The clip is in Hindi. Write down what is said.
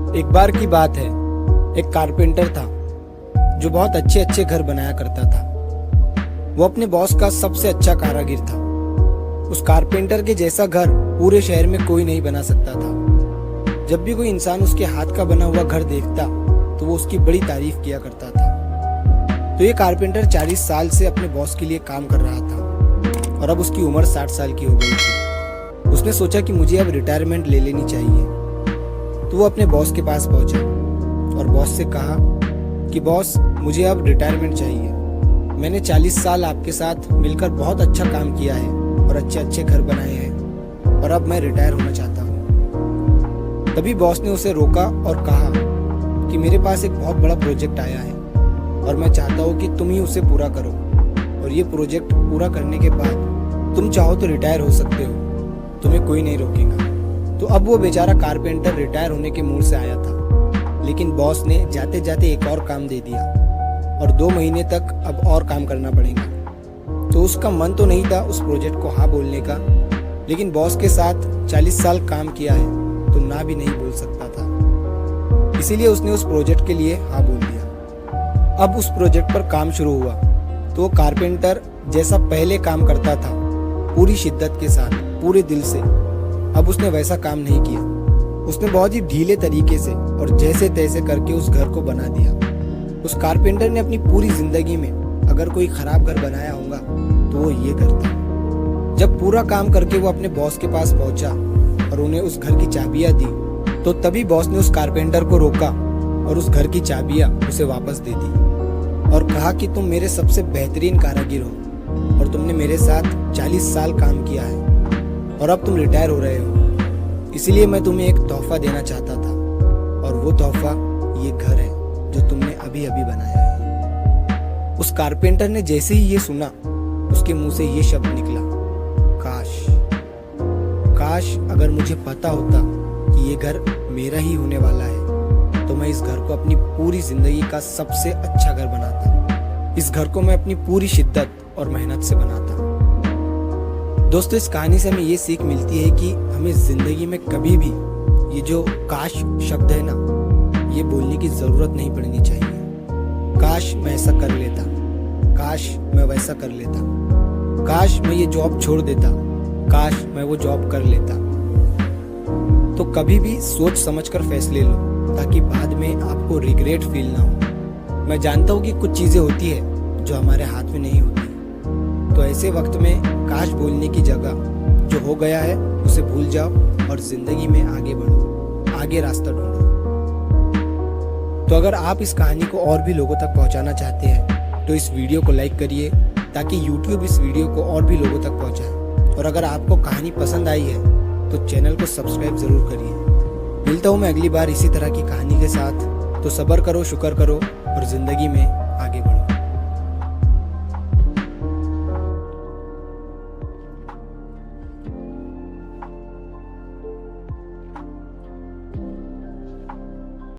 एक बार की बात है, एक कारपेंटर था जो बहुत अच्छे अच्छे घर बनाया करता था। वो अपने बॉस का सबसे अच्छा कारीगर था। उस कारपेंटर के जैसा घर पूरे शहर में कोई नहीं बना सकता था। जब भी कोई इंसान उसके हाथ का बना हुआ घर देखता तो वो उसकी बड़ी तारीफ किया करता था। तो ये कारपेंटर 40 साल से अपने बॉस के लिए काम कर रहा था और अब उसकी उम्र 60 साल की हो गई थी। उसने सोचा कि मुझे अब रिटायरमेंट ले लेनी चाहिए। तो वो अपने बॉस के पास पहुंचा और बॉस से कहा कि बॉस, मुझे अब रिटायरमेंट चाहिए। मैंने 40 साल आपके साथ मिलकर बहुत अच्छा काम किया है और अच्छे अच्छे घर बनाए हैं और अब मैं रिटायर होना चाहता हूँ। तभी बॉस ने उसे रोका और कहा कि मेरे पास एक बहुत बड़ा प्रोजेक्ट आया है और मैं चाहता हूँ कि तुम ही उसे पूरा करो, और ये प्रोजेक्ट पूरा करने के बाद तुम चाहो तो रिटायर हो सकते हो, तुम्हें कोई नहीं रोकेगा। तो अब वो बेचारा कारपेंटर रिटायर होने के मूड से आया था, लेकिन बॉस ने जाते जाते एक और काम दे दिया और 2 महीने तक अब और काम करना पड़ेगा। तो उसका मन तो नहीं था उस प्रोजेक्ट को हाँ बोलने का, लेकिन बॉस के साथ 40 साल काम किया है तो ना भी नहीं बोल सकता था। इसीलिए उसने उस प्रोजेक्ट के लिए हाँ बोल दिया। अब उस प्रोजेक्ट पर काम शुरू हुआ तो वो कारपेंटर जैसा पहले काम करता था, पूरी शिद्दत के साथ, पूरे दिल से, अब उसने वैसा काम नहीं किया। उसने बहुत ही ढीले तरीके से और जैसे तैसे करके उस घर को बना दिया। उस कारपेंटर ने अपनी पूरी जिंदगी में अगर कोई खराब घर बनाया होगा तो वो ये घर था। जब पूरा काम करके वो अपने बॉस के पास पहुंचा और उन्हें उस घर की चाबियां दी, तो तभी बॉस ने उस कारपेंटर को रोका और उस घर की चाबियां उसे वापस दे दी और कहा कि तुम मेरे सबसे बेहतरीन कारीगर हो और तुमने मेरे साथ 40 साल काम किया है और अब तुम रिटायर हो रहे हो, इसलिए मैं तुम्हें एक तोहफा देना चाहता था, और वो तोहफा ये घर है जो तुमने अभी अभी बनाया है। उस कारपेंटर ने जैसे ही ये सुना, उसके मुंह से ये शब्द निकला, काश, काश अगर मुझे पता होता कि ये घर मेरा ही होने वाला है तो मैं इस घर को अपनी पूरी जिंदगी का सबसे अच्छा घर बनाता। इस घर को मैं अपनी पूरी शिद्दत और मेहनत से बनाता। दोस्तों, इस कहानी से हमें ये सीख मिलती है कि हमें जिंदगी में कभी भी ये जो काश शब्द है ना, ये बोलने की जरूरत नहीं पड़नी चाहिए। काश मैं ऐसा कर लेता, काश मैं वैसा कर लेता, काश मैं ये जॉब छोड़ देता, काश मैं वो जॉब कर लेता। तो कभी भी सोच समझकर फैसले लो ताकि बाद में आपको रिग्रेट फील ना हो। मैं जानता हूँ कि कुछ चीजें होती है जो हमारे हाथ में नहीं होती, तो ऐसे वक्त में काश बोलने की जगह जो हो गया है उसे भूल जाओ और जिंदगी में आगे बढ़ो, आगे रास्ता ढूंढो। तो अगर आप इस कहानी को और भी लोगों तक पहुंचाना चाहते हैं तो इस वीडियो को लाइक करिए ताकि YouTube इस वीडियो को और भी लोगों तक पहुंचाए। और अगर आपको कहानी पसंद आई है तो चैनल को सब्सक्राइब जरूर करिए। मिलता हूँ मैं अगली बार इसी तरह की कहानी के साथ। तो सब्र करो, शुक्र करो और जिंदगी में